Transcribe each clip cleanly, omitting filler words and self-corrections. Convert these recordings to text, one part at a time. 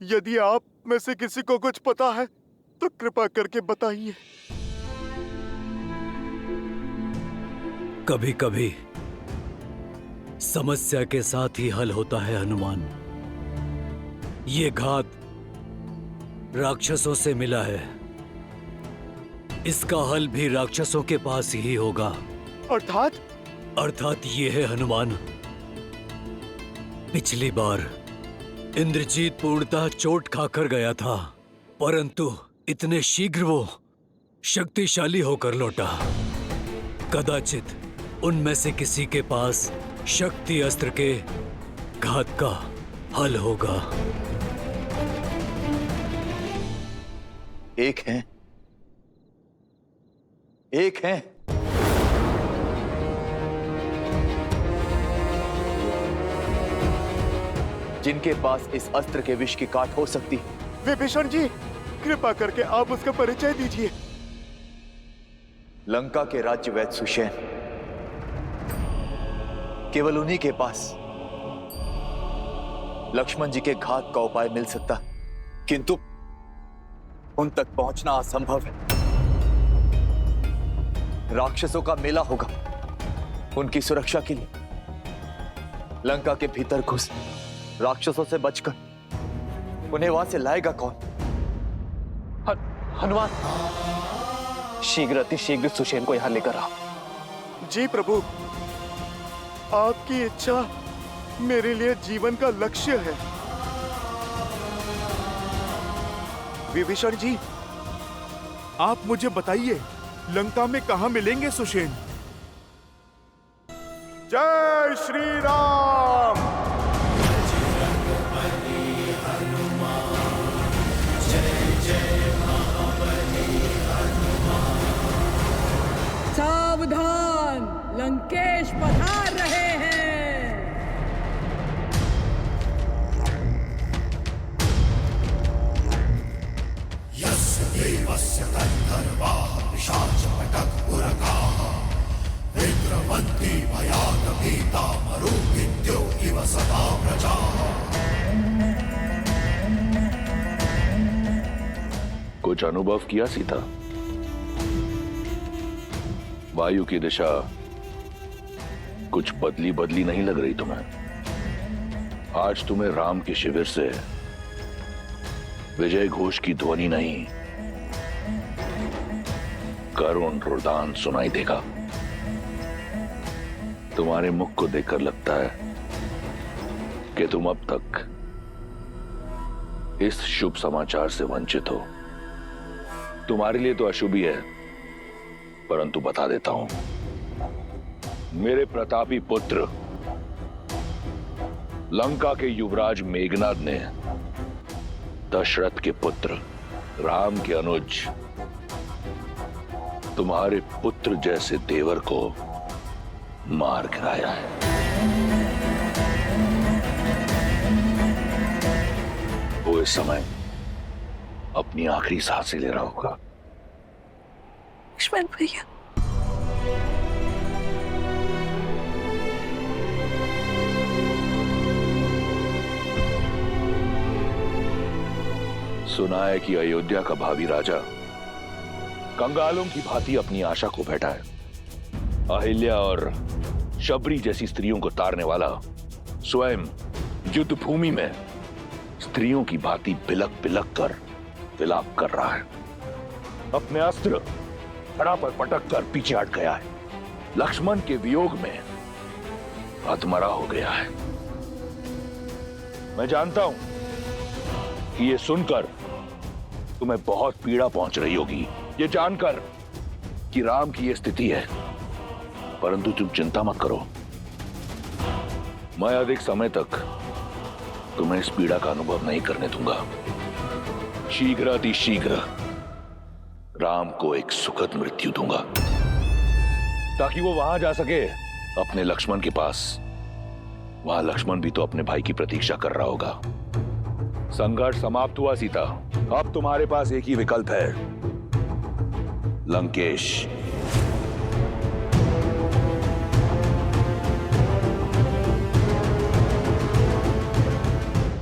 यदि आप में से किसी को कुछ पता है तो कृपा करके बताइए। कभी कभी समस्या के साथ ही हल होता है हनुमान। ये घात राक्षसों से मिला है, इसका हल भी राक्षसों के पास ही होगा। अर्थात ये है हनुमान, पिछली बार इंद्रजीत पूर्णतः चोट खाकर गया था, परंतु इतने शीघ्र वो शक्तिशाली होकर लौटा। कदाचित उनमें से किसी के पास शक्ति अस्त्र के घात का हल होगा। एक है जिनके पास इस अस्त्र के विष की काट हो सकती है। विभीषण जी, कृपा करके आप उसका परिचय दीजिए। लंका के राज्य वैद्य सुषेण, केवल उन्हीं के पास लक्ष्मण जी के घात का उपाय मिल सकता, किंतु उन तक पहुंचना असंभव है। राक्षसों का मेला होगा, उनकी सुरक्षा के लिए लंका के भीतर घुस राक्षसों से बचकर उन्हें वहां से लाएगा कौन? हनुमान, अतिशीघ्र सुषेण को यहां लेकर आओ। जी प्रभु, आपकी इच्छा मेरे लिए जीवन का लक्ष्य है। विभीषण जी, आप मुझे बताइए, लंका में कहां मिलेंगे सुषेण? जय श्री राम। सावधान, लंकेश पधार रहे हैं। यस्य देवस्य तद्धर्वाः पिशाचपटः उरगाः विद्रवन्ति भयात् भीता मरुविद्यो इव सदा प्रजाः। कुछ अनुभव किया सीता? वायु की दिशा कुछ बदली बदली नहीं लग रही तुम्हें? आज तुम्हें राम के शिविर से विजय घोष की ध्वनि नहीं, करुण रुदान सुनाई देगा। तुम्हारे मुख को देखकर लगता है कि तुम अब तक इस शुभ समाचार से वंचित हो। तुम्हारे लिए तो अशुभ ही है, परंतु बता देता हूं, मेरे प्रतापी पुत्र लंका के युवराज मेघनाद ने दशरथ के पुत्र राम के अनुज तुम्हारे पुत्र जैसे देवर को मार गिराया है। वो इस समय अपनी आखिरी सांसें ले रहा होगा। लक्ष्मण भैया, सुना है कि अयोध्या का भावी राजा कंगालों की भांति अपनी आशा को बैठा है। अहिल्या और शबरी जैसी स्त्रियों को तारने वाला स्वयं युद्ध भूमि में स्त्रियों की भांति बिलक बिलक कर विलाप कर रहा है। अपने अस्त्र धड़ा पर पटक कर पीछे हट गया है। लक्ष्मण के वियोग में हतमरा हो गया है। मैं जानता हूं कि ये सुनकर तुम्हें बहुत पीड़ा पहुंच रही होगी, ये जानकर कि राम की ये स्थिति है, परंतु तुम चिंता मत करो। मैं अधिक समय तक तुम्हें इस पीड़ा का अनुभव नहीं करने दूंगा। शीघ्र अतिशीघ्र राम को एक सुखद मृत्यु दूंगा, ताकि वो वहां जा सके अपने लक्ष्मण के पास। वहां लक्ष्मण भी तो अपने भाई की प्रतीक्षा कर रहा होगा। संघर्ष समाप्त हुआ सीता, अब तुम्हारे पास एक ही विकल्प है, लंकेश।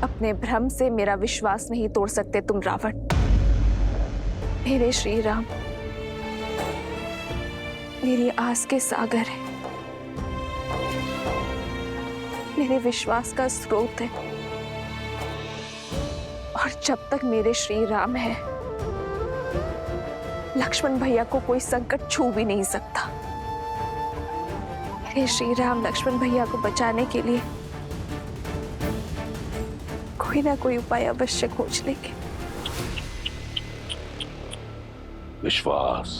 अब अपने भ्रम से मेरा विश्वास नहीं तोड़ सकते तुम रावण। मेरे श्री राम मेरी आस के सागर है, मेरे विश्वास का स्रोत है, और जब तक मेरे श्री राम है, लक्ष्मण भैया को कोई संकट छू भी नहीं सकता। मेरे श्री राम लक्ष्मण भैया को बचाने के लिए कोई ना कोई उपाय अवश्य खोज लेंगे। विश्वास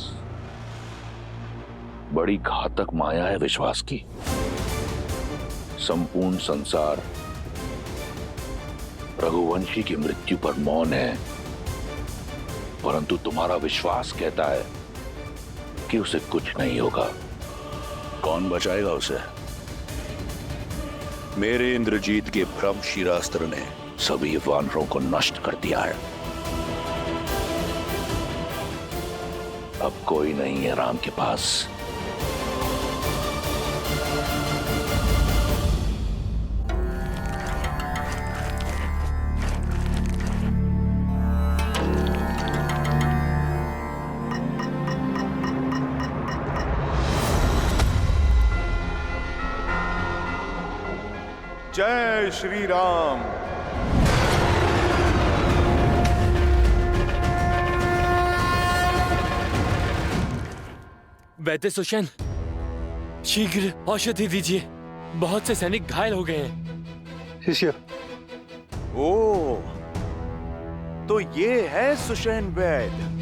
बड़ी घातक माया है विश्वास की। संपूर्ण संसार रघुवंशी की मृत्यु पर मौन है, परंतु तुम्हारा विश्वास कहता है कि उसे कुछ नहीं होगा। कौन बचाएगा उसे? मेरे इंद्रजीत के भ्रम शिरास्त्र ने सभी वानरों को नष्ट कर दिया है। अब कोई नहीं है राम के पास। जय श्री राम। वैद्य सुषेण, शीघ्र औषधि दीजिए, बहुत से सैनिक घायल हो गए हैं। शिष्य, ओ, तो ये है सुषेण वैद्य।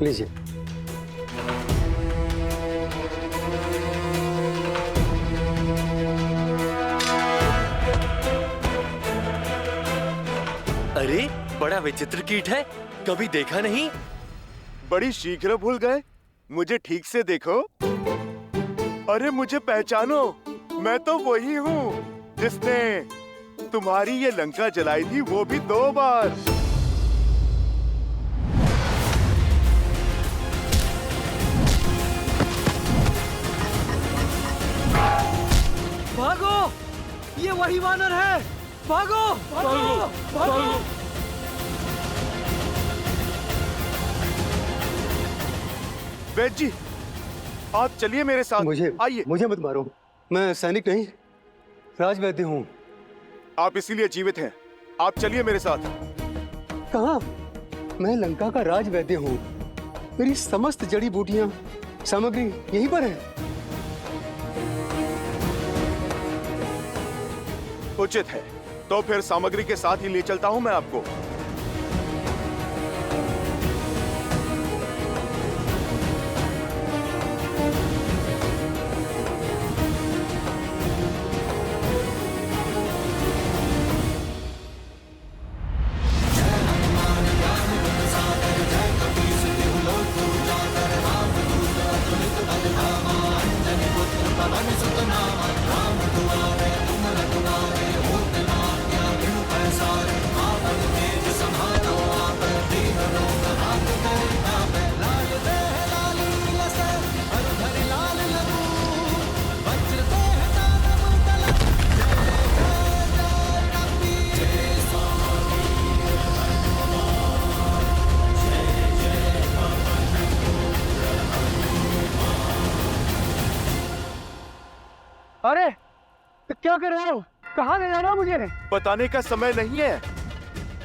लीजिए। अरे, बड़ा विचित्र कीट है, कभी देखा नहीं। बड़ी शीघ्र भूल गए, मुझे ठीक से देखो। अरे मुझे पहचानो, मैं तो वही हूँ जिसने तुम्हारी ये लंका जलाई थी, वो भी 2 बार। भागो, ये वही वानर है। भागो, भागो, भागो। वैद्य जी, आप चलिए मेरे साथ। आइए। मुझे मत मारो, मैं सैनिक नहीं, राजवैद्य हूँ। आप इसीलिए जीवित हैं। आप चलिए मेरे साथ। कहाँ? मैं लंका का राजवैद्य हूँ। मेरी समस्त जड़ी बूटियां, सामग्री यहीं पर है। उचित है, तो फिर सामग्री के साथ ही ले चलता हूँ मैं आपको। अरे, तो क्या कर रहे हो? कहाँ ले जा रहे हो मुझे? बताने का समय नहीं है,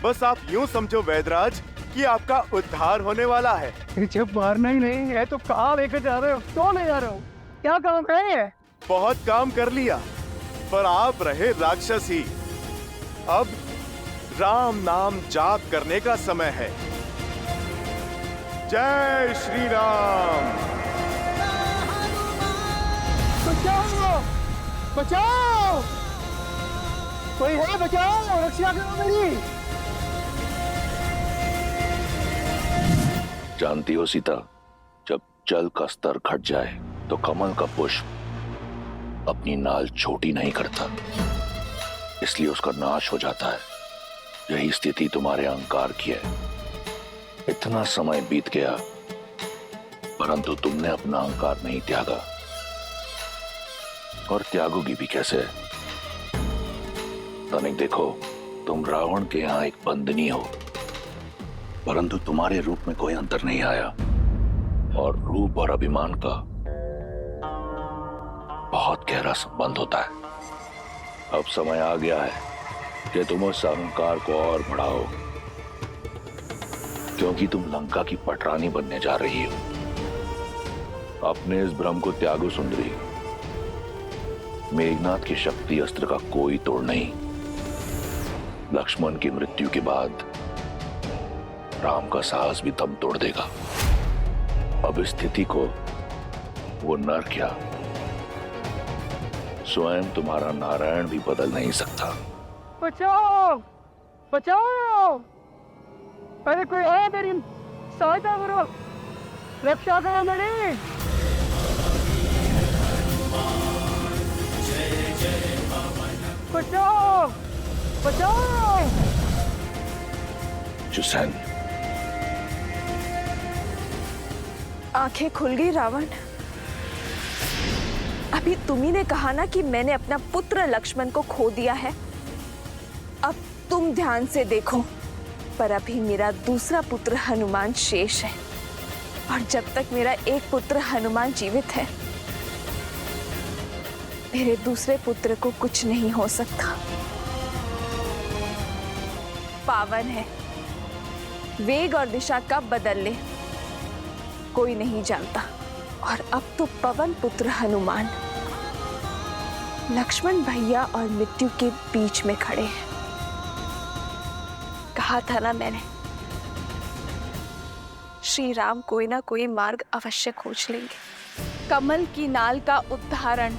बस आप यूं समझो वैदराज कि आपका उद्धार होने वाला है। जब मारना ही नहीं है तो कहाँ लेकर जा रहे हो? क्यों ले जा रहे हो? क्या काम है? बहुत काम कर लिया, पर आप रहे राक्षस ही। अब राम नाम जाप करने का समय है। जय श्री राम। बचाओ, बचाओ, कोई है? बचाओ, रक्षा करो मेरी। जानती हो सीता, जब जल का स्तर घट जाए तो कमल का पुष्प अपनी नाल छोटी नहीं करता, इसलिए उसका नाश हो जाता है। यही स्थिति तुम्हारे अहंकार की है। इतना समय बीत गया, परंतु तुमने अपना अहंकार नहीं त्यागा, और त्यागोगी भी कैसे? तनिक देखो, तुम रावण के यहां एक बंदनी हो, परंतु तुम्हारे रूप में कोई अंतर नहीं आया, और रूप और अभिमान का बहुत गहरा संबंध होता है। अब समय आ गया है कि तुम उस अहंकार को और बढ़ाओ, क्योंकि तुम लंका की पटरानी बनने जा रही हो। अपने इस भ्रम को त्यागो सुंदरी। मेघनाथ की शक्ति अस्त्र का कोई तोड़ नहीं। लक्ष्मण की मृत्यु के बाद राम का साहस भी दम तोड़ देगा। अब इस स्थिति को वो नर क्या, स्वयं तुम्हारा नारायण भी बदल नहीं सकता। बचाओ बचाओ, अरे कोई है मेरी सहायता करो, रक्षा करो मेरी। बचाओ बचाओ। जुसैन, आंखें खुल गई रावण। अभी तुम्ही ने कहा ना कि मैंने अपना पुत्र लक्ष्मण को खो दिया है। अब तुम ध्यान से देखो, पर अभी मेरा दूसरा पुत्र हनुमान शेष है, और जब तक मेरा एक पुत्र हनुमान जीवित है, मेरे दूसरे पुत्र को कुछ नहीं हो सकता। पावन है, वेग और दिशा कब बदल ले कोई नहीं जानता, और अब तो पवन पुत्र हनुमान लक्ष्मण भैया और मृत्यु के बीच में खड़े हैं। कहा था ना मैंने, श्री राम कोई ना कोई मार्ग अवश्य खोज लेंगे। कमल की नाल का उदाहरण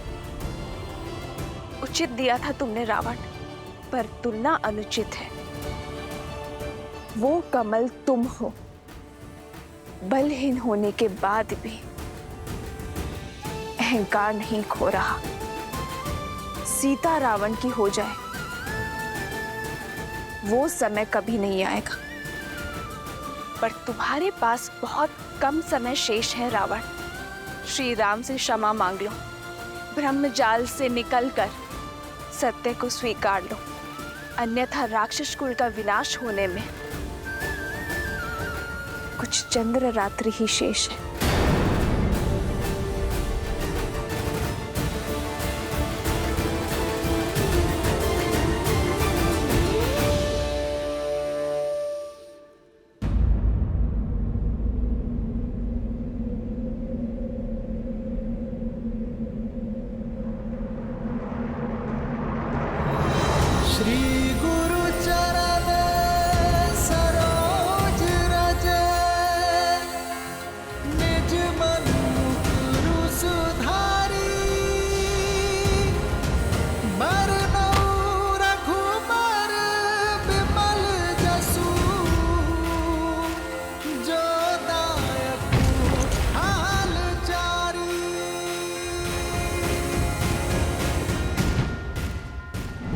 उचित दिया था तुमने रावण, पर तुलना अनुचित है। वो कमल तुम हो, बलहीन होने के बाद भी अहंकार नहीं खो रहा। सीता रावण की हो जाए, वो समय कभी नहीं आएगा, पर तुम्हारे पास बहुत कम समय शेष है रावण। श्री राम से क्षमा मांग लो, ब्रह्मजाल से निकलकर सत्य को स्वीकार लो, अन्यथा राक्षस कुल का विनाश होने में कुछ चंद्र रात्रि ही शेष है।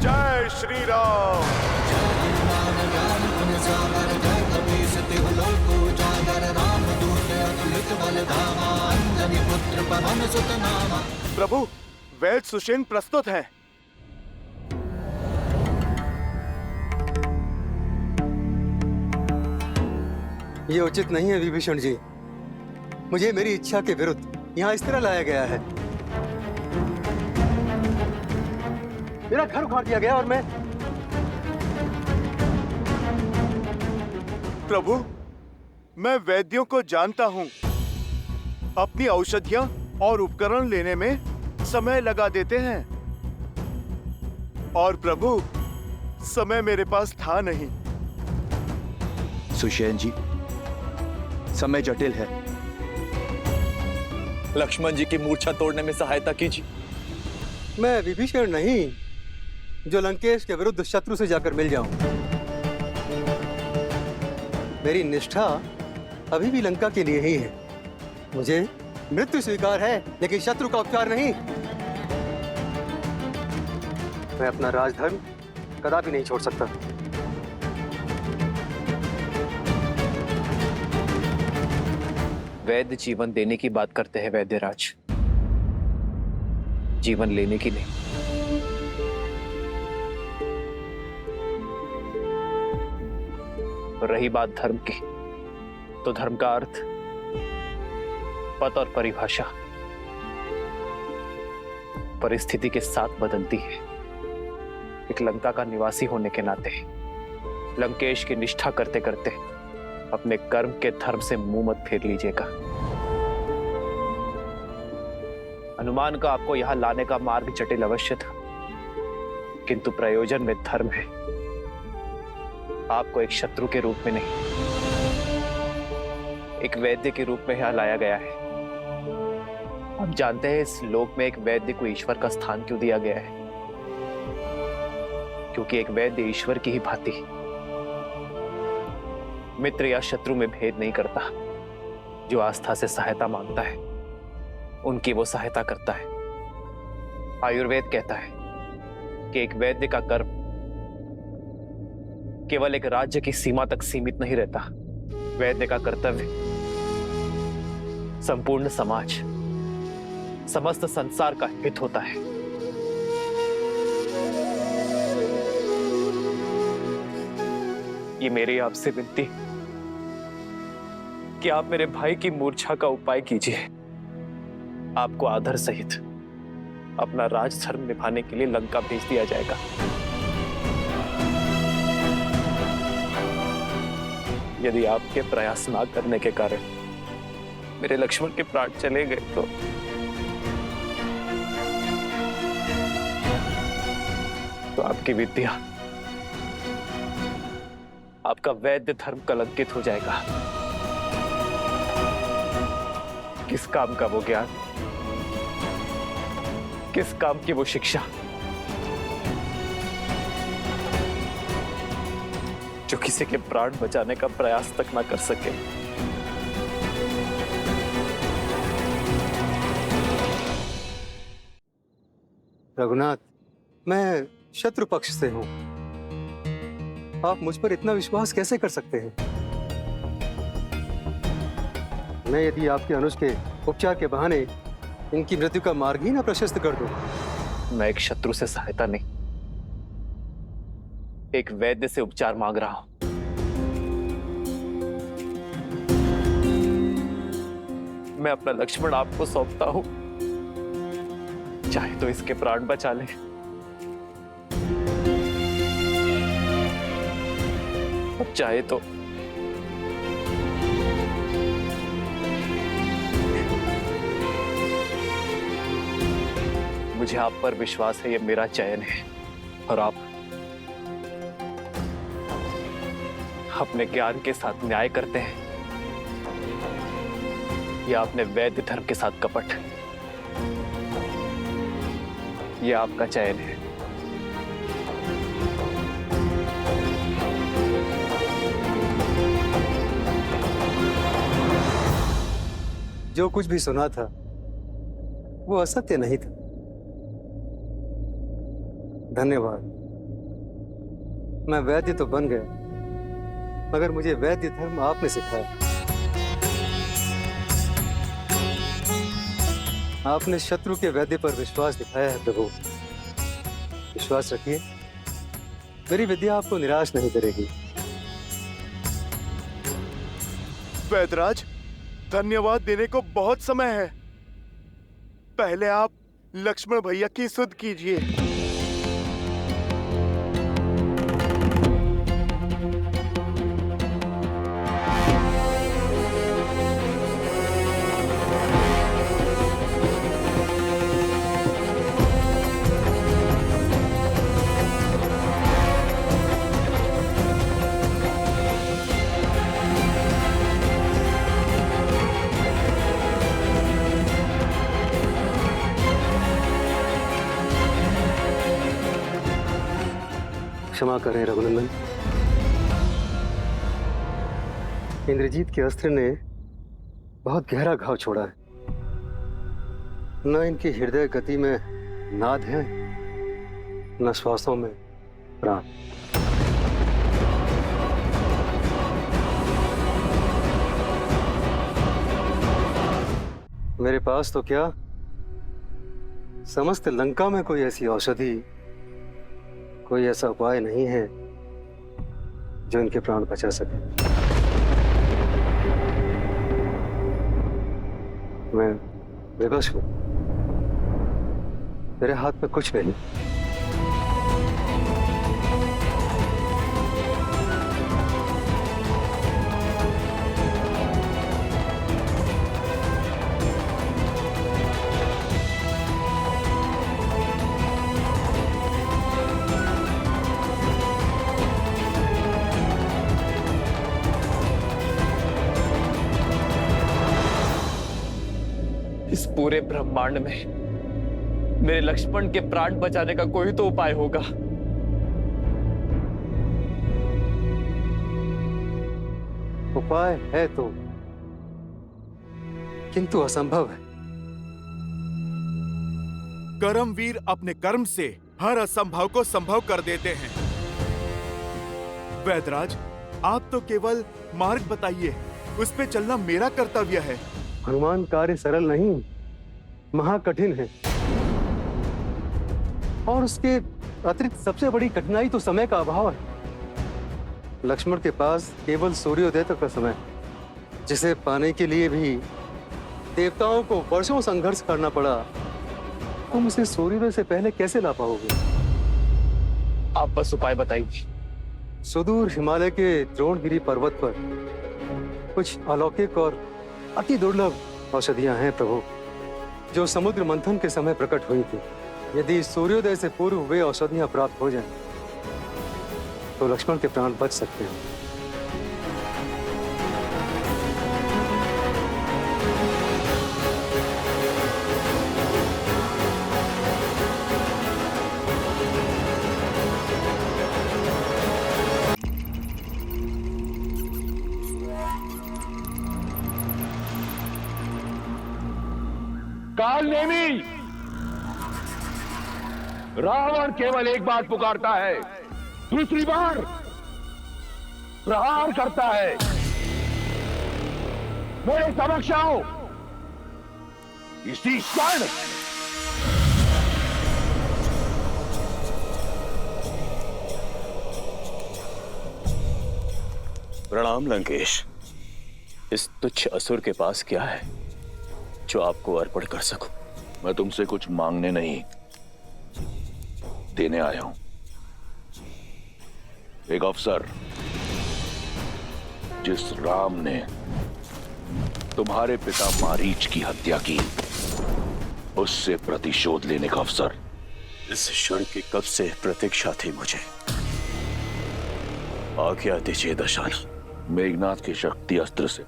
जय श्री राम। प्रभु, वैद सुषेण प्रस्तुत है। ये उचित नहीं है विभीषण जी। मुझे मेरी इच्छा के विरुद्ध यहाँ इस तरह लाया गया है। मेरा घर उखाड़ दिया गया और मैं प्रभु, मैं वैद्यों को जानता हूँ। अपनी औषधियाँ और उपकरण लेने में समय लगा देते हैं, और प्रभु समय मेरे पास था नहीं। सुषेण जी, समय जटिल है। लक्ष्मण जी की मूर्छा तोड़ने में सहायता कीजिए। मैं विभीषण नहीं जो लंकेश के विरुद्ध शत्रु से जाकर मिल जाऊं। मेरी निष्ठा अभी भी लंका के लिए ही है। मुझे मृत्यु स्वीकार है, लेकिन शत्रु का उपचार नहीं। मैं अपना राजधर्म कदापि नहीं छोड़ सकता। वैद्य जीवन देने की बात करते हैं वैद्यराज, जीवन लेने की नहीं। और रही बात धर्म की, तो धर्म का अर्थ, पद और परिभाषा परिस्थिति के साथ बदलती है। एक लंका का निवासी होने के नाते लंकेश की निष्ठा करते करते अपने कर्म के धर्म से मुंह मत फेर लीजिएगा। अनुमान का आपको यहां लाने का मार्ग जटिल अवश्य था, किंतु प्रयोजन में धर्म है। आपको एक शत्रु के रूप में नहीं, एक वैद्य के रूप में यहां लाया गया है। आप जानते हैं इस लोक में एक वैद्य को ईश्वर का स्थान क्यों दिया गया है? क्योंकि एक वैद्य ईश्वर की ही भांति मित्र या शत्रु में भेद नहीं करता। जो आस्था से सहायता मांगता है उनकी वो सहायता करता है। आयुर्वेद कहता है कि एक वैद्य का कर्म केवल एक राज्य की सीमा तक सीमित नहीं रहता। वैद्य का कर्तव्य संपूर्ण समाज, समस्त संसार का हित होता है। ये मेरी आपसे विनती कि आप मेरे भाई की मूर्छा का उपाय कीजिए। आपको आदर सहित अपना राजधर्म निभाने के लिए लंका भेज दिया जाएगा। यदि आपके प्रयास ना करने के कारण मेरे लक्ष्मण के प्राण चले गए तो आपकी विद्या, आपका वैद्य धर्म कलंकित हो जाएगा। किस काम का वो ज्ञान, किस काम की वो शिक्षा जो किसी के प्राण बचाने का प्रयास तक ना कर सके। रघुनाथ, मैं शत्रु पक्ष से हूं। आप मुझ पर इतना विश्वास कैसे कर सकते हैं? मैं यदि आपके अनुज के उपचार के बहाने इनकी मृत्यु का मार्ग ही ना प्रशस्त कर दूं। मैं एक शत्रु से सहायता नहीं, एक वैद्य से उपचार मांग रहा हूं। मैं अपना लक्ष्मण आपको सौंपता हूं, चाहे तो इसके प्राण बचा ले, अब चाहे तो मुझे आप पर विश्वास है, ये मेरा चयन है और आप अपने ज्ञान के साथ न्याय करते हैं या अपने वैद्य धर्म के साथ कपट। यह आपका चयन है। जो कुछ भी सुना था वो असत्य नहीं था। धन्यवाद। मैं वैद्य तो बन गया, मगर मुझे वैद्य धर्म आपने सिखाया। आपने शत्रु के वैद्य पर विश्वास दिखाया है प्रभु। विश्वास रखिए, मेरी विद्या आपको निराश नहीं करेगी। वैद्यराज, धन्यवाद देने को बहुत समय है। पहले आप लक्ष्मण भैया की सुध कीजिए। क्षमा करें रघुनंदन, इंद्रजीत के अस्त्र ने बहुत गहरा घाव छोड़ा है। न इनकी हृदय गति में नाद है, न श्वासों में प्राण। मेरे पास तो क्या, समस्त लंका में कोई ऐसी औषधि, कोई ऐसा उपाय नहीं है जो इनके प्राण बचा सके। मैं विवश हूं, मेरे हाथ में कुछ नहीं। इस पूरे ब्रह्मांड में मेरे लक्ष्मण के प्राण बचाने का कोई तो उपाय होगा। उपाय है तो, किंतु असंभव है। कर्मवीर अपने कर्म से हर असंभव को संभव कर देते हैं। वैदराज, आप तो केवल मार्ग बताइए, उस पे चलना मेरा कर्तव्य है। हनुमान, कार्य सरल नहीं, महाकठिन है। और उसके अतिरिक्त सबसे बड़ी कठिनाई तो समय का अभाव है। लक्ष्मण के पास केवल सूर्योदय तक का समय, जिसे पाने के लिए भी देवताओं को वर्षों संघर्ष करना पड़ा। तुम उसे सूर्योदय से पहले कैसे ला पाओगे? आप बस उपाय बताइए। सुदूर हिमालय के द्रोणगिरी पर्वत पर कुछ अलौकिक और अति दुर्लभ औषधियां हैं प्रभु, जो समुद्र मंथन के समय प्रकट हुई थी। यदि सूर्योदय से पूर्व वे औषधियां प्राप्त हो जाएं, तो लक्ष्मण के प्राण बच सकते हैं। काल नेमी, रावण केवल एक बात पुकारता है, दूसरी बार प्रहार करता है। मेरे समक्ष आओ इसी क्षण। प्रणाम लंकेश। इस तुच्छ असुर के पास क्या है जो आपको अर्पण कर सकूं? मैं तुमसे कुछ मांगने नहीं, देने आया हूं। एक अवसर, जिस राम ने तुम्हारे पिता मारीच की हत्या की, उससे प्रतिशोध लेने का अवसर। इस क्षण की कब से प्रतीक्षा थी मुझे। आज्ञा दीजिए दशानन। मेघनाथ के शक्ति अस्त्र से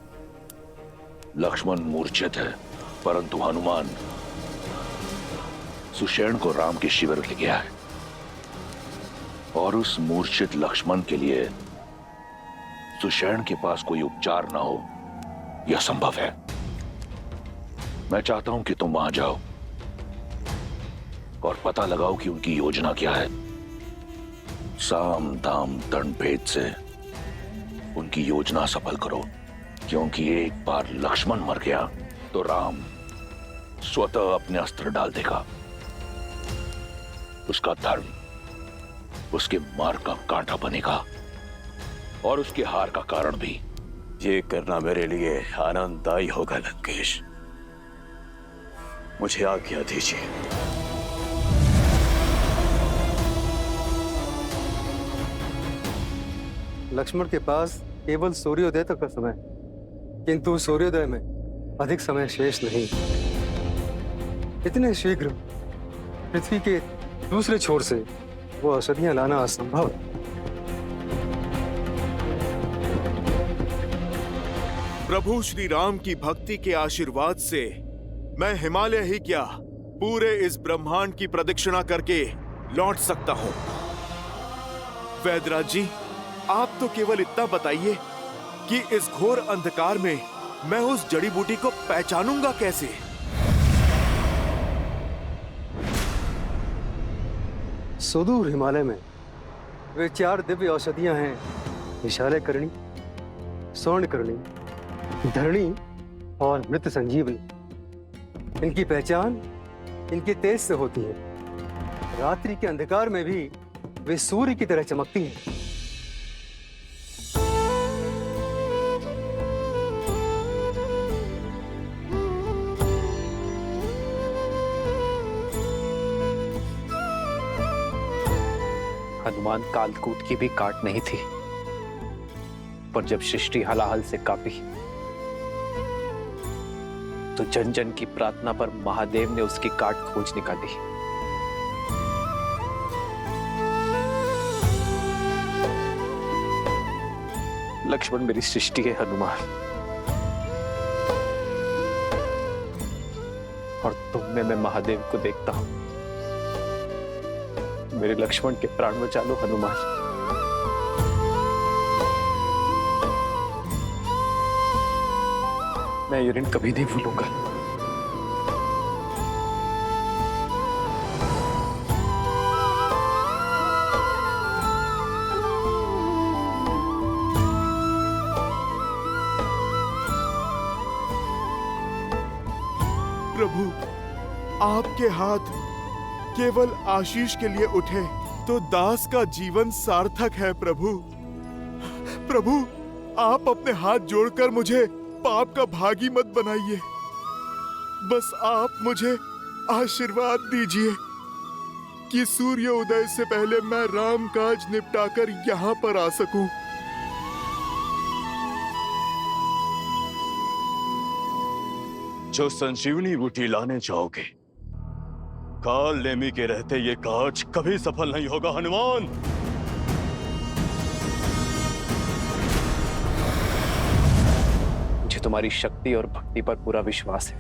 लक्ष्मण मूर्छित है, परंतु हनुमान सुषेण को राम के शिविर ले गया है, और उस मूर्छित लक्ष्मण के लिए सुषेण के पास कोई उपचार ना हो, यह संभव है। मैं चाहता हूं कि तुम वहां जाओ और पता लगाओ कि उनकी योजना क्या है। साम दाम दंड भेद से उनकी योजना सफल करो, क्योंकि एक बार लक्ष्मण मर गया तो राम स्वतः अपने अस्त्र डाल देगा। उसका धर्म उसके मार्ग का कांटा बनेगा और उसके हार का कारण भी। ये करना मेरे लिए आनंददायी होगा लंकेश। मुझे आज्ञा दीजिए। लक्ष्मण के पास केवल सूर्योदय तक का समय, किंतु सूर्योदय में अधिक समय शेष नहीं। इतने शीघ्र पृथ्वी के दूसरे छोर से वो औषधियां लाना असंभव है। प्रभु श्री राम की भक्ति के आशीर्वाद से मैं हिमालय ही क्या, पूरे इस ब्रह्मांड की प्रदक्षिणा करके लौट सकता हूं। वैदराज जी, आप तो केवल इतना बताइए कि इस घोर अंधकार में मैं उस जड़ी बूटी को पहचानूंगा कैसे? सुदूर हिमालय में वे 4 दिव्य औषधियां हैं, विशालय करणी, स्वर्ण करणी, धरणी और मृत संजीवनी। इनकी पहचान इनके तेज से होती है। रात्रि के अंधकार में भी वे सूर्य की तरह चमकती हैं। हनुमान कालकूट की भी काट नहीं थी, पर जब सृष्टि हलाहल से कांपी तो जन जन की प्रार्थना पर महादेव ने उसकी काट खोज निकाली। लक्ष्मण मेरी सृष्टि है हनुमान, और तुम में मैं महादेव को देखता हूं। मेरे लक्ष्मण के प्राण बचा लो हनुमान। मैं ये ऋण कभी नहीं भूलूंगा। प्रभु, आपके हाथ केवल आशीष के लिए उठे तो दास का जीवन सार्थक है। प्रभु, प्रभु, आप अपने हाथ जोड़कर मुझे पाप का भागी मत बनाइए। बस आप मुझे आशीर्वाद दीजिए कि सूर्य उदय से पहले मैं राम काज निपटाकर यहाँ पर आ सकूं। जो संजीवनी बूटी लाने जाओगे, काल नेमी के रहते ये काज कभी सफल नहीं होगा हनुमान। मुझे तुम्हारी शक्ति और भक्ति पर पूरा विश्वास है।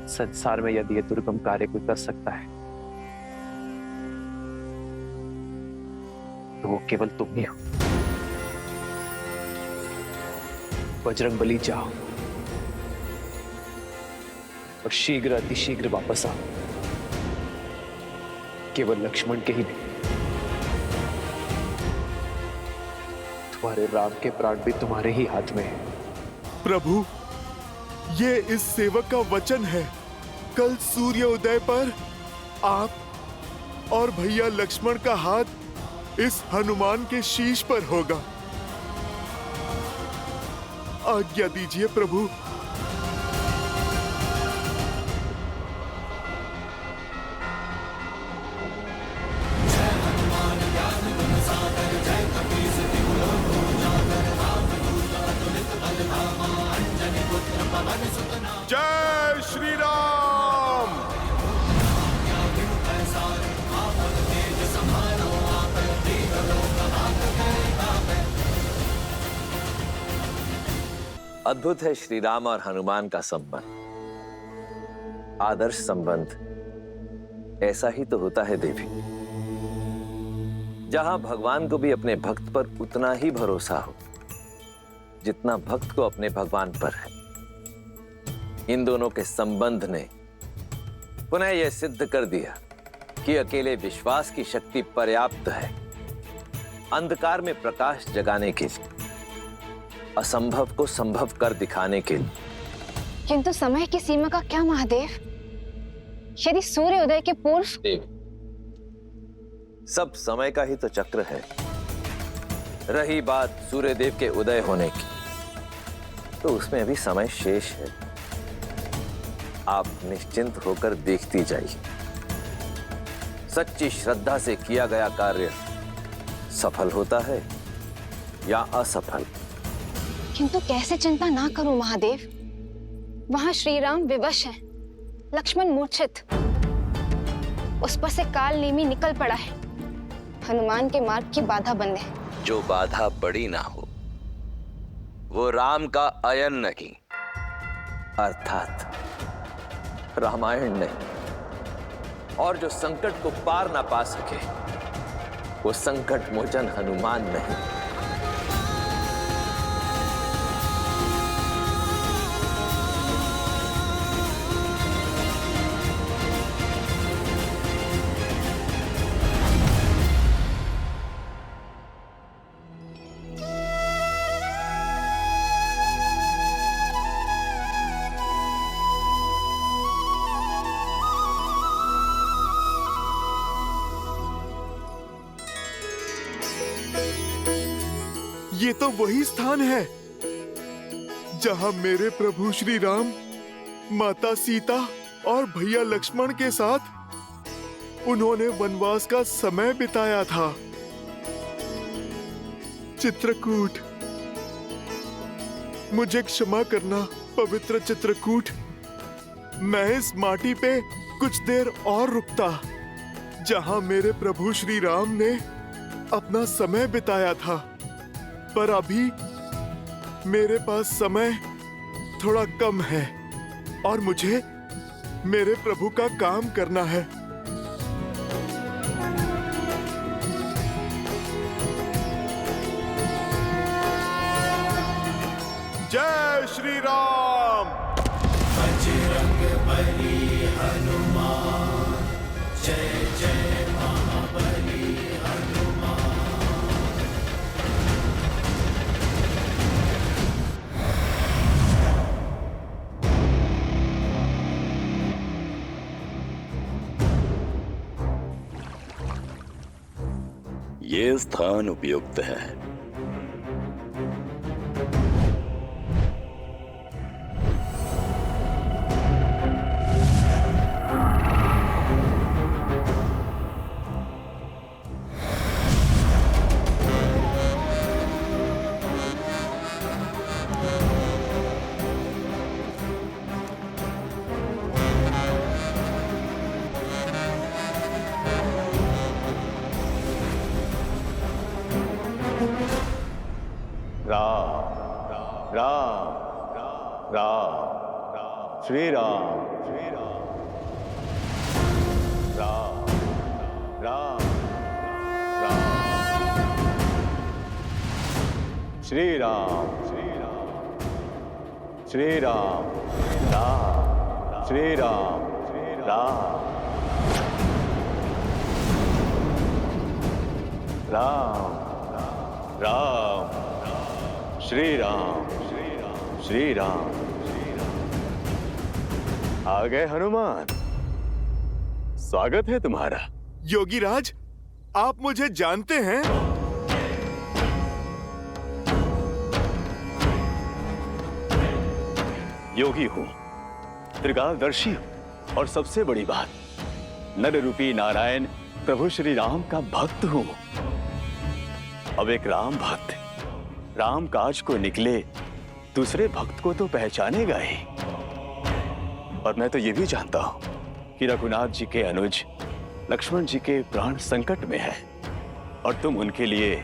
संसार में यदि यह दुर्गम कार्य कोई कर सकता है तो वो केवल तुम ही हो। बजरंगबली जाओ और शीघ्र अतिशीघ्र वापस आओ। केवल लक्ष्मण के ही नहीं, तुम्हारे राम के प्राण भी तुम्हारे ही हाथ में है। प्रभु, ये इस सेवक का वचन है। कल सूर्य उदय पर आप और भैया लक्ष्मण का हाथ इस हनुमान के शीश पर होगा। आज्ञा दीजिए प्रभु। जय श्री राम। अद्भुत है श्री राम और हनुमान का संबंध। आदर्श संबंध ऐसा ही तो होता है देवी, जहां भगवान को भी अपने भक्त पर उतना ही भरोसा हो जितना भक्त को अपने भगवान पर है। इन दोनों के संबंध ने पुनः यह सिद्ध कर दिया कि अकेले विश्वास की शक्ति पर्याप्त है अंधकार में प्रकाश जगाने के लिए, असंभव को संभव कर दिखाने के लिए। किंतु समय की सीमा का क्या महादेव? यदि सूर्य उदय के पूर्व। देवी, सब समय का ही तो चक्र है। रही बात सूर्यदेव के उदय होने की, तो उसमें अभी समय शेष है। आप निश्चिंत होकर देखती जाइए। सच्ची श्रद्धा से किया गया कार्य सफल होता है या असफल। किंतु कैसे चिंता ना करूं महादेव? वहां श्री राम विवश हैं, लक्ष्मण मूर्छित, उस पर से काल नेमी निकल पड़ा है। हनुमान के मार्ग की बाधा बंद है। जो बाधा बड़ी ना हो वो राम का अयन नहीं, अर्थात रामायण नहीं। और जो संकट को पार ना पा सके वो संकट मोचन हनुमान नहीं। ये तो वही स्थान है जहां मेरे प्रभु श्री राम माता सीता और भैया लक्ष्मण के साथ उन्होंने वनवास का समय बिताया था। चित्रकूट, मुझे क्षमा करना पवित्र चित्रकूट। मैं इस माटी पे कुछ देर और रुकता जहां मेरे प्रभु श्री राम ने अपना समय बिताया था, पर अभी मेरे पास समय थोड़ा कम है और मुझे मेरे प्रभु का काम करना है। जय श्री राम। बजरंग बली हनुमान, जय जय महाबली हनुमान। ये स्थान उपयुक्त है। श्री राम, राम, राम, राम, श्री राम, श्री राम, राम, श्री राम, राम, राम, राम, श्री राम, श्री राम। आ गए हनुमान, स्वागत है तुम्हारा। योगीराज, आप मुझे जानते हैं? योगी हूं, त्रिकालदर्शी हूं और सबसे बड़ी बात, नर रूपी नारायण प्रभु श्री राम का भक्त हूं। अब एक राम भक्त राम काज को निकले, दूसरे भक्त को तो पहचानेगा ही। और मैं तो ये भी जानता हूं कि रघुनाथ जी के अनुज लक्ष्मण जी के प्राण संकट में है और तुम उनके लिए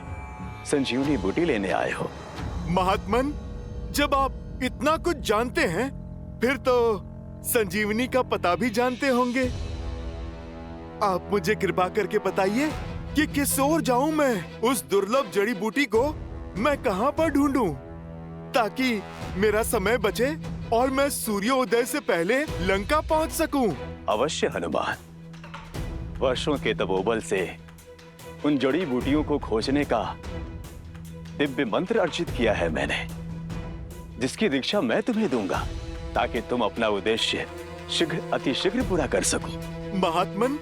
संजीवनी बूटी लेने आए हो। महात्मन, जब आप इतना कुछ जानते हैं, फिर तो संजीवनी का पता भी जानते होंगे। आप मुझे कृपा करके बताइए कि किस ओर जाऊं मैं? उस दुर्लभ जड़ी बूटी को मैं कहां पर ढूंढूं ताकि मेरा समय बचे और मैं सूर्योदय से पहले लंका पहुंच सकूं? अवश्य हनुमान, वर्षों के तपोबल से उन जड़ी बूटियों को खोजने का दिव्य मंत्र अर्जित किया है मैंने, जिसकी दीक्षा मैं तुम्हें दूंगा ताकि तुम अपना उद्देश्य शीघ्र अतिशीघ्र पूरा कर सको। महात्मन,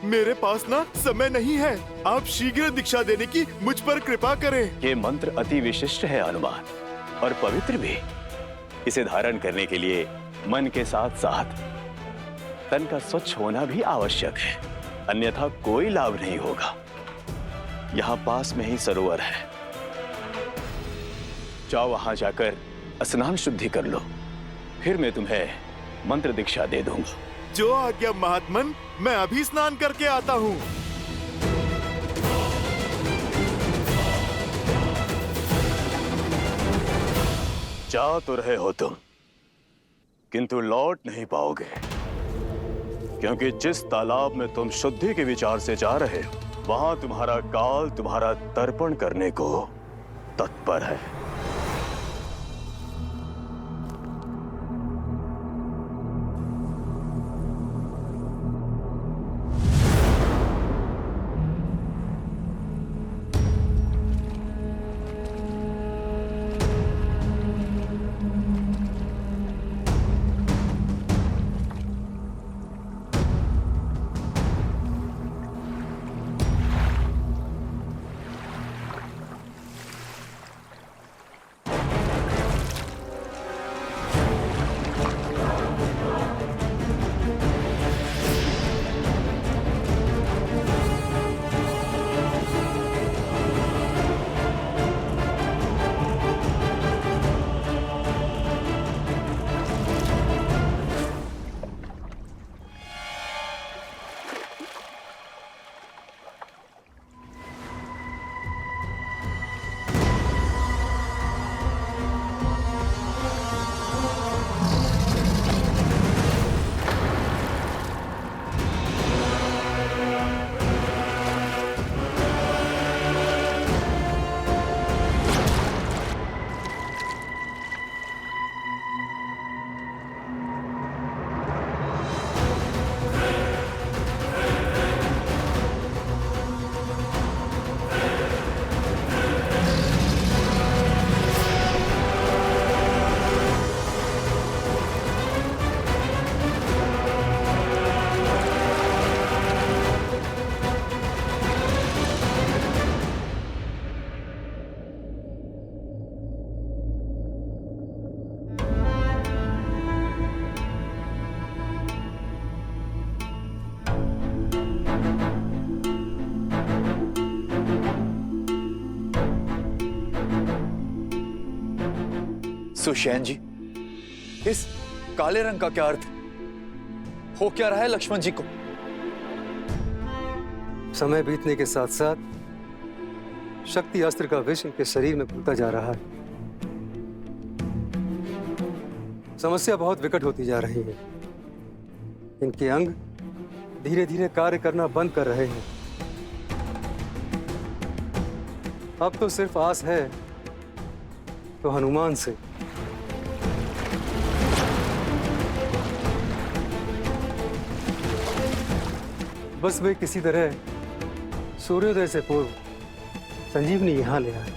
मेरे पास ना समय नहीं है, आप शीघ्र दीक्षा देने की मुझ पर कृपा करें। ये मंत्र अति विशिष्ट है हनुमान, और पवित्र भी। इसे धारण करने के लिए मन के साथ साथ तन का स्वच्छ होना भी आवश्यक है, अन्यथा कोई लाभ नहीं होगा। यहाँ पास में ही सरोवर है, जाओ वहां जाकर स्नान शुद्धि कर लो, फिर मैं तुम्हें मंत्र दीक्षा दे दूंगा। जो आज्ञा महात्मन, मैं अभी स्नान करके आता हूँ। जा तो रहे हो तुम, किंतु लौट नहीं पाओगे, क्योंकि जिस तालाब में तुम शुद्धि के विचार से जा रहे हो, वहां तुम्हारा काल तुम्हारा तर्पण करने को तत्पर है। सुशैन जी, इस काले रंग का क्या अर्थ हो क्या रहा है लक्ष्मण जी को? समय बीतने के साथ साथ शक्ति अस्त्र का विष इनके शरीर में घुलता जा रहा है। समस्या बहुत विकट होती जा रही है। इनके अंग धीरे धीरे कार्य करना बंद कर रहे हैं। अब तो सिर्फ आस है तो हनुमान से। बस वे किसी तरह सूर्योदय से पूर्व संजीवनी यहां ले आए।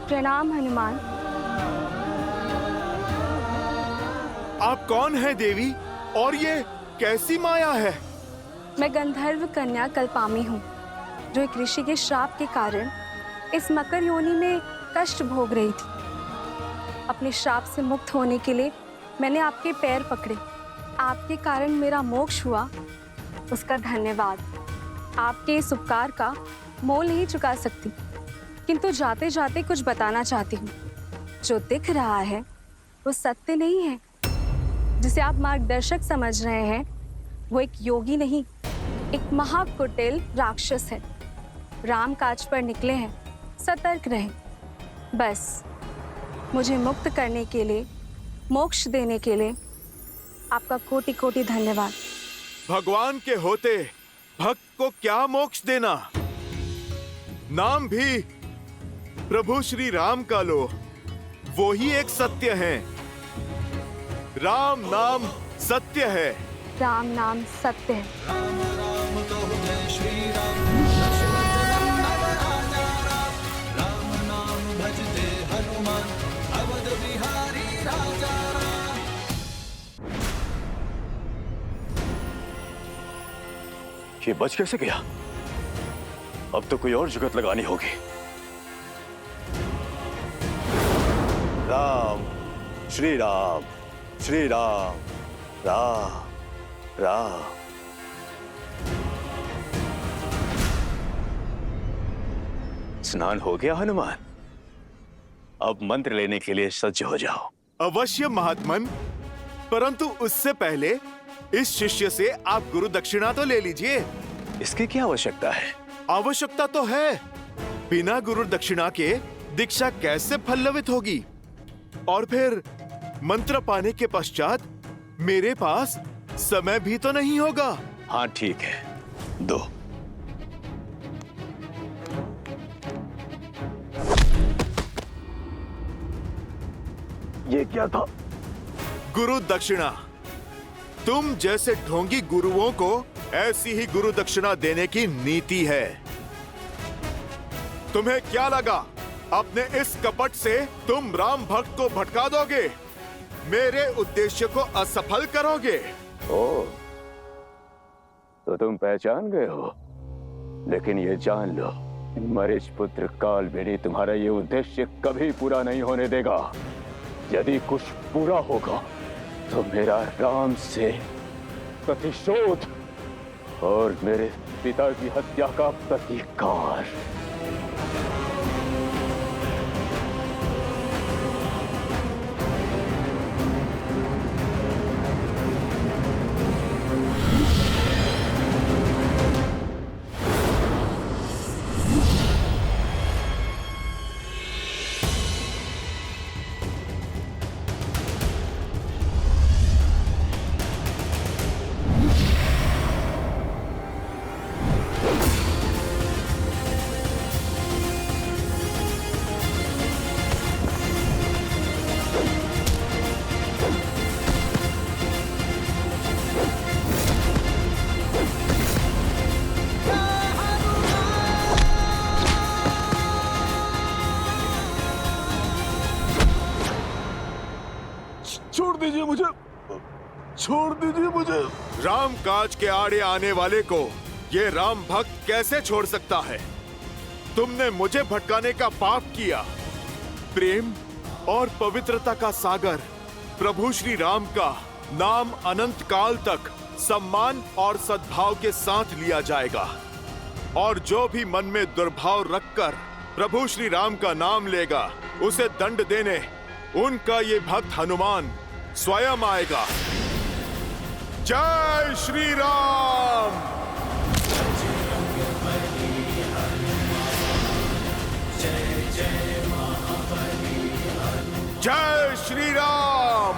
प्रणाम हनुमान। आप कौन हैं देवी, और ये कैसी माया है? मैं गंधर्व कन्या कल्पामी हूँ, जो एक ऋषि के श्राप के कारण इस मकर योनि में कष्ट भोग रही थी। अपने श्राप से मुक्त होने के लिए मैंने आपके पैर पकड़े। आपके कारण मेरा मोक्ष हुआ, उसका धन्यवाद। आपके इस उपकार का मोल नहीं चुका सकती, किंतु जाते जाते कुछ बताना चाहती हूँ। जो दिख रहा है वो सत्य नहीं है। जिसे आप मार्गदर्शक समझ रहे हैं वो एक योगी नहीं, एक महाकुटिल राक्षस है। राम काज पर निकले हैं, सतर्क रहें। बस मुझे मुक्त करने के लिए, मोक्ष देने के लिए आपका कोटि कोटि धन्यवाद। भगवान के होते भक्त को क्या मोक्ष देना? नाम भी प्रभु श्री राम का लो, वो ही एक सत्य है। राम नाम सत्य है। राम नाम सत्य है। राम राम कहो जय श्री राम, राम नाम भजते हनुमान, अवध बिहारी राजा। ये बच कैसे गया? अब तो कोई और जुगत लगानी होगी। राम श्री राम, श्री राम, राम राम। स्नान हो गया हनुमान, अब मंत्र लेने के लिए सज्ज हो जाओ। अवश्य महात्मन, परंतु उससे पहले इस शिष्य से आप गुरु दक्षिणा तो ले लीजिए। इसकी क्या आवश्यकता है? आवश्यकता तो है। बिना गुरु दक्षिणा के दीक्षा कैसे फलवित होगी? और फिर मंत्र पाने के पश्चात मेरे पास समय भी तो नहीं होगा। हाँ ठीक है, दो। ये क्या था? गुरु दक्षिणा। तुम जैसे ढोंगी गुरुओं को ऐसी ही गुरु दक्षिणा देने की नीति है। तुम्हें क्या लगा अपने इस कपट से तुम राम भक्त को भटका दोगे, मेरे उद्देश्य को असफल करोगे? ओ, तो तुम पहचान गए हो। लेकिन ये जान लो, मरीच पुत्र कालबेनी तुम्हारा ये उद्देश्य कभी पूरा नहीं होने देगा। यदि कुछ पूरा होगा तो मेरा राम से प्रतिशोध और मेरे पिता की हत्या का प्रतिकार। छोड़ दीजिए मुझे, छोड़ दीजिए मुझे। राम काज के आड़े आने वाले को ये राम भक्त कैसे छोड़ सकता है? तुमने मुझे भटकाने का पाप किया। प्रेम और पवित्रता का सागर प्रभु श्री राम का नाम अनंत काल तक सम्मान और सद्भाव के साथ लिया जाएगा, और जो भी मन में दुर्भाव रखकर प्रभु श्री राम का नाम लेगा, उसे दंड देने उनका ये भक्त हनुमान स्वयं आएगा। जय श्री राम। जय श्री राम।